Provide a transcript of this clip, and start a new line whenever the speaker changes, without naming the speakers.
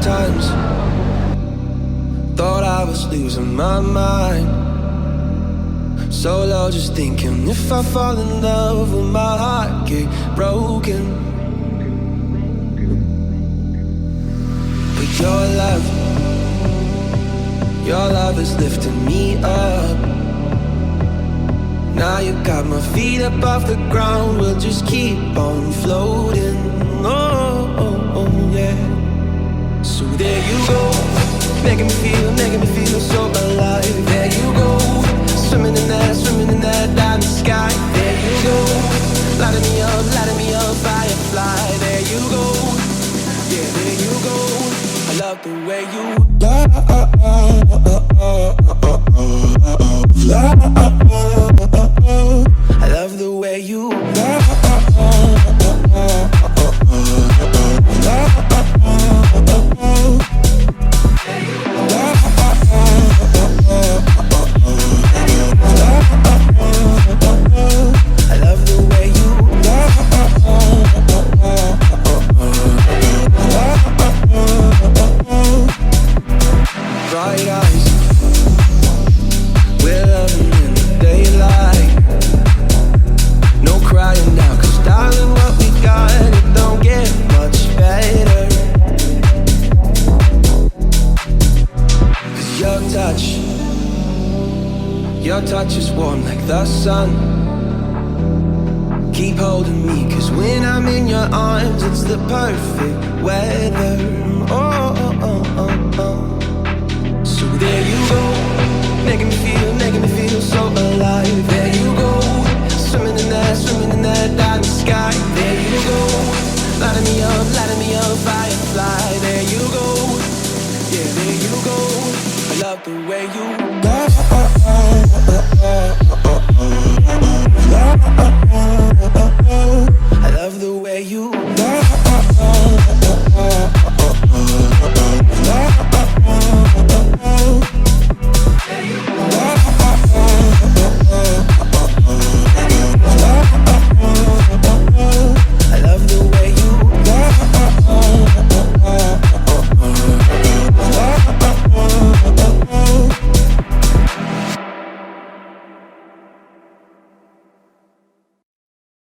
times thought I was losing my mind. Solo just thinking, if I fall in love, will my heart get broken? But your love is lifting me up. Now you got my feet up off the ground, we'll just keep on floating. Oh, oh, oh yeah. So there you go, making me feel so alive. There you go, swimming in that diamond sky. There you go, lighting me up, firefly. There you go, yeah, there you go. I love the way you I love the way you bright eyes, we're loving in the daylight. No crying now, 'cause darling, what we got, it don't get much better. 'Cause your touch is warm like the sun. Keep holding me, 'cause when I'm in your arms, it's the perfect weather. Oh, oh, oh, oh, oh.